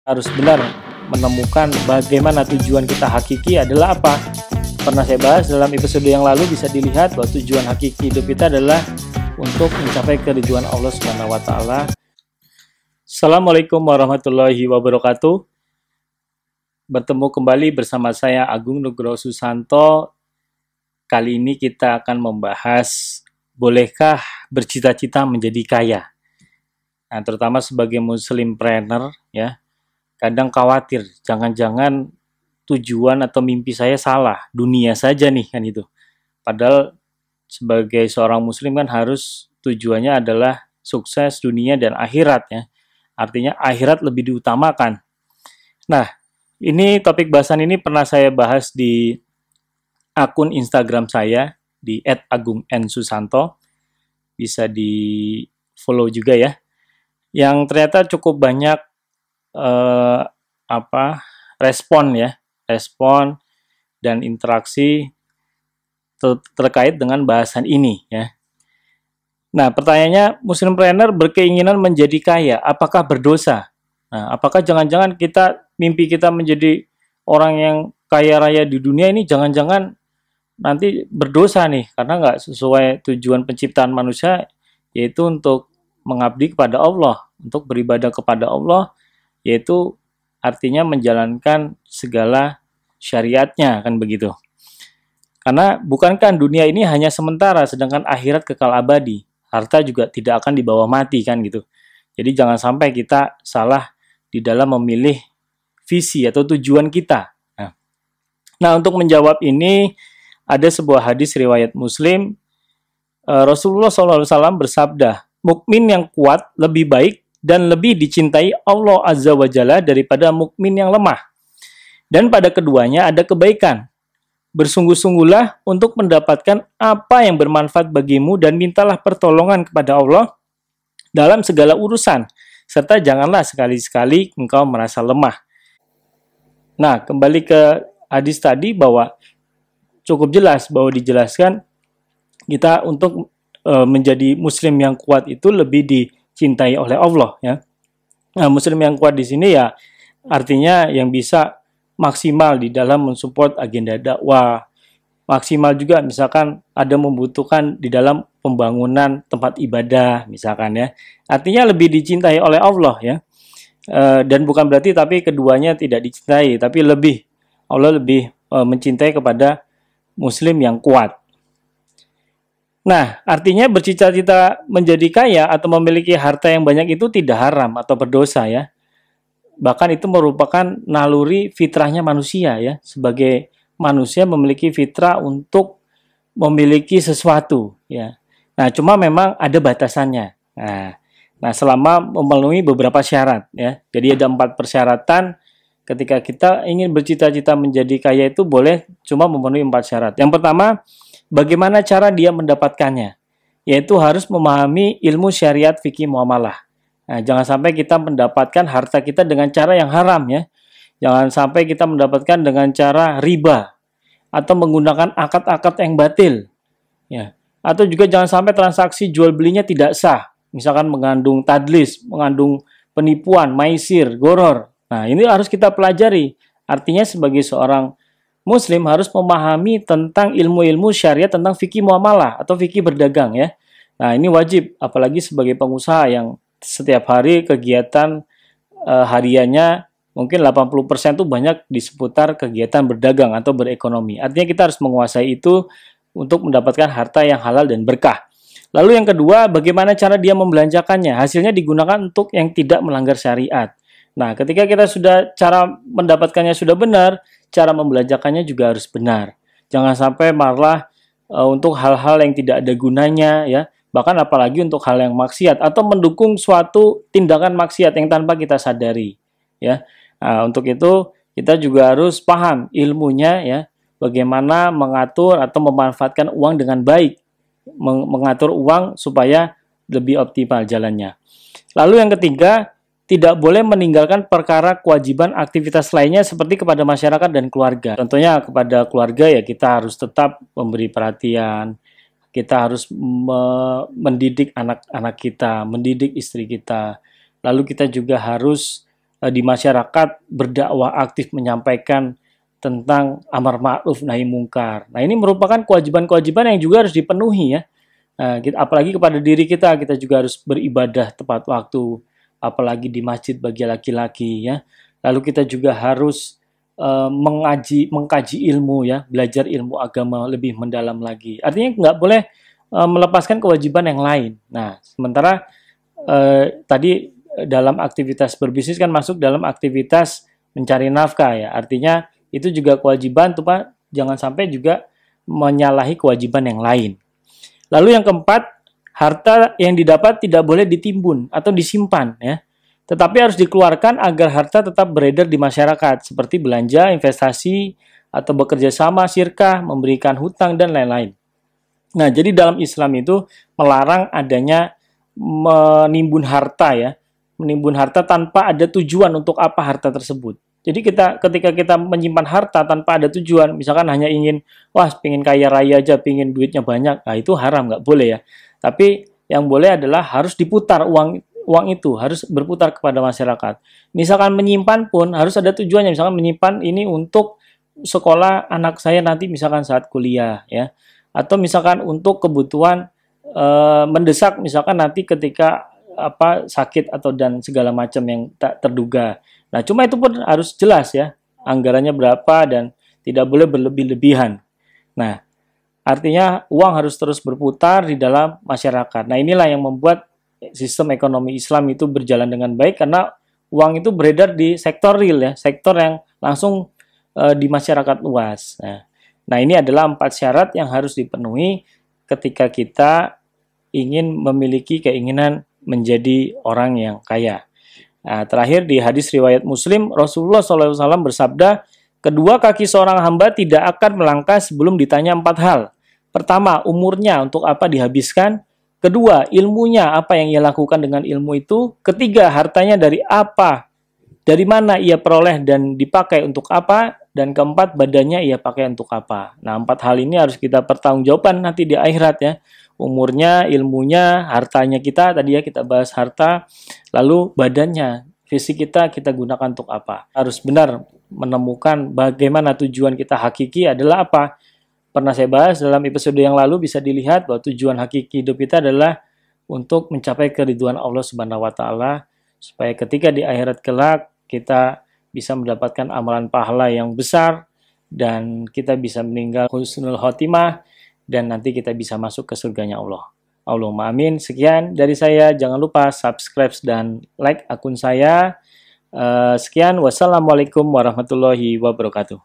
harus benar menemukan bagaimana tujuan kita hakiki adalah apa. Pernah saya bahas dalam episode yang lalu, bisa dilihat bahwa tujuan hakiki hidup kita adalah untuk mencapai keridhaan Allah Subhanahu wa taala. Assalamualaikum warahmatullahi wabarakatuh. Bertemu kembali bersama saya Agung Nugroho Susanto. Kali ini kita akan membahas, bolehkah bercita-cita menjadi kaya? Nah, terutama sebagai muslimpreneur ya, kadang khawatir jangan-jangan tujuan atau mimpi saya salah, dunia saja nih kan itu. Padahal sebagai seorang muslim kan harus tujuannya adalah sukses dunia dan akhirat ya. Artinya akhirat lebih diutamakan. Nah, ini topik bahasan ini pernah saya bahas di akun Instagram saya di @agungnsusanto. Bisa di follow juga ya. Yang ternyata cukup banyak respon dan interaksi terkait dengan bahasan ini ya. Nah, pertanyaannya, muslimpreneur berkeinginan menjadi kaya, apakah berdosa? Nah, apakah jangan-jangan mimpi kita menjadi orang yang kaya raya di dunia ini jangan-jangan nanti berdosa nih, karena nggak sesuai tujuan penciptaan manusia, yaitu untuk mengabdi kepada Allah, untuk beribadah kepada Allah, yaitu artinya menjalankan segala syariatnya, kan begitu. Karena bukankah dunia ini hanya sementara, sedangkan akhirat kekal abadi. Harta juga tidak akan dibawa mati, kan gitu. Jadi jangan sampai kita salah di dalam memilih visi atau tujuan kita. Nah, untuk menjawab ini, ada sebuah hadis riwayat Muslim. Rasulullah SAW bersabda, mukmin yang kuat lebih baik dan lebih dicintai Allah Azza wa Jalla daripada mukmin yang lemah. Dan pada keduanya ada kebaikan. Bersungguh-sungguhlah untuk mendapatkan apa yang bermanfaat bagimu dan mintalah pertolongan kepada Allah dalam segala urusan. Serta janganlah sekali-sekali engkau merasa lemah. Nah, kembali ke hadis tadi bahwa cukup jelas bahwa dijelaskan kita untuk menjadi muslim yang kuat itu lebih dicintai oleh Allah ya. Nah, muslim yang kuat di sini ya artinya yang bisa maksimal di dalam mensupport agenda dakwah, maksimal juga misalkan ada membutuhkan di dalam pembangunan tempat ibadah misalkan ya. Artinya lebih dicintai oleh Allah ya. Dan bukan berarti tapi keduanya tidak dicintai, tapi Allah lebih mencintai kepada muslim yang kuat. Nah, artinya bercita-cita menjadi kaya atau memiliki harta yang banyak itu tidak haram atau berdosa ya. Bahkan itu merupakan naluri fitrahnya manusia ya. Sebagai manusia memiliki fitrah untuk memiliki sesuatu ya. Nah, cuma memang ada batasannya. Nah, selama memenuhi beberapa syarat ya. Jadi ada 4 persyaratan ketika kita ingin bercita-cita menjadi kaya itu boleh cuma memenuhi 4 syarat. Yang pertama, bagaimana cara dia mendapatkannya? Yaitu harus memahami ilmu syariat fikih muamalah. Nah, jangan sampai kita mendapatkan harta kita dengan cara yang haram ya. Jangan sampai kita mendapatkan dengan cara riba atau menggunakan akad-akad yang batil. Ya. Atau juga jangan sampai transaksi jual belinya tidak sah. Misalkan mengandung tadlis, mengandung penipuan, maisir, goror. Nah, ini harus kita pelajari. Artinya sebagai seorang muslim harus memahami tentang ilmu-ilmu syariat tentang fikih muamalah atau fikih berdagang ya. Nah, ini wajib apalagi sebagai pengusaha yang setiap hari kegiatan hariannya mungkin 80% itu banyak di seputar kegiatan berdagang atau berekonomi. Artinya kita harus menguasai itu untuk mendapatkan harta yang halal dan berkah. Lalu yang kedua, bagaimana cara dia membelanjakannya? Hasilnya digunakan untuk yang tidak melanggar syariat. Nah, ketika kita sudah cara mendapatkannya sudah benar, cara membelanjakannya juga harus benar. Jangan sampai malah untuk hal-hal yang tidak ada gunanya ya. Bahkan apalagi untuk hal yang maksiat atau mendukung suatu tindakan maksiat yang tanpa kita sadari ya. Nah, untuk itu kita juga harus paham ilmunya ya, bagaimana mengatur atau memanfaatkan uang dengan baik, mengatur uang supaya lebih optimal jalannya. Lalu yang ketiga, tidak boleh meninggalkan perkara kewajiban aktivitas lainnya seperti kepada masyarakat dan keluarga. Contohnya kepada keluarga ya kita harus tetap memberi perhatian, kita harus mendidik anak-anak kita, mendidik istri kita. Lalu kita juga harus di masyarakat berdakwah aktif menyampaikan tentang amar ma'ruf nahi mungkar. Nah, ini merupakan kewajiban-kewajiban yang juga harus dipenuhi ya. Apalagi kepada diri kita juga harus beribadah tepat waktu, apalagi di masjid bagi laki-laki ya. Lalu kita juga harus mengkaji ilmu ya, belajar ilmu agama lebih mendalam lagi. Artinya nggak boleh melepaskan kewajiban yang lain. Nah, sementara tadi dalam aktivitas berbisnis kan masuk dalam aktivitas mencari nafkah ya. Artinya itu juga kewajiban tuh Pak, jangan sampai juga menyalahi kewajiban yang lain. Lalu yang keempat, harta yang didapat tidak boleh ditimbun atau disimpan ya. Tetapi harus dikeluarkan agar harta tetap beredar di masyarakat seperti belanja, investasi, atau bekerja sama, sirkah, memberikan hutang dan lain-lain. Nah, jadi dalam Islam itu melarang adanya menimbun harta ya. Menimbun harta tanpa ada tujuan untuk apa harta tersebut. Jadi ketika kita menyimpan harta tanpa ada tujuan, misalkan hanya ingin, wah pengen kaya raya aja, pengen duitnya banyak, nah itu haram, nggak boleh ya. Tapi yang boleh adalah harus diputar uang itu, harus berputar kepada masyarakat. Misalkan menyimpan pun harus ada tujuannya, misalkan menyimpan ini untuk sekolah anak saya nanti misalkan saat kuliah ya. Atau misalkan untuk kebutuhan mendesak, misalkan nanti ketika sakit atau dan segala macam yang tak terduga. Nah, cuma itu pun harus jelas ya, anggarannya berapa dan tidak boleh berlebih-lebihan. Nah, artinya uang harus terus berputar di dalam masyarakat. Nah, inilah yang membuat sistem ekonomi Islam itu berjalan dengan baik karena uang itu beredar di sektor real ya, sektor yang langsung di masyarakat luas. Nah, ini adalah 4 syarat yang harus dipenuhi ketika kita ingin memiliki keinginan menjadi orang yang kaya. Nah, terakhir di hadis riwayat Muslim, Rasulullah SAW bersabda, kedua kaki seorang hamba tidak akan melangkah sebelum ditanya 4 hal. Pertama, umurnya untuk apa dihabiskan. Kedua, ilmunya apa yang ia lakukan dengan ilmu itu. Ketiga, hartanya dari apa, dari mana ia peroleh dan dipakai untuk apa. Dan keempat, badannya ia pakai untuk apa. Nah, 4 hal ini harus kita pertanggungjawabkan nanti di akhirat ya. Umurnya, ilmunya, hartanya kita, tadi ya kita bahas harta, lalu badannya, fisik kita gunakan untuk apa. Harus benar menemukan bagaimana tujuan kita hakiki adalah apa. Pernah saya bahas dalam episode yang lalu, bisa dilihat bahwa tujuan hakiki hidup kita adalah untuk mencapai keridhaan Allah Subhanahu wa Ta'ala, supaya ketika di akhirat kelak kita bisa mendapatkan amalan pahala yang besar dan kita bisa meninggal husnul khotimah dan nanti kita bisa masuk ke surganya Allah. Allahumma amin. Sekian dari saya. Jangan lupa subscribe dan like akun saya. Sekian. Wassalamualaikum warahmatullahi wabarakatuh.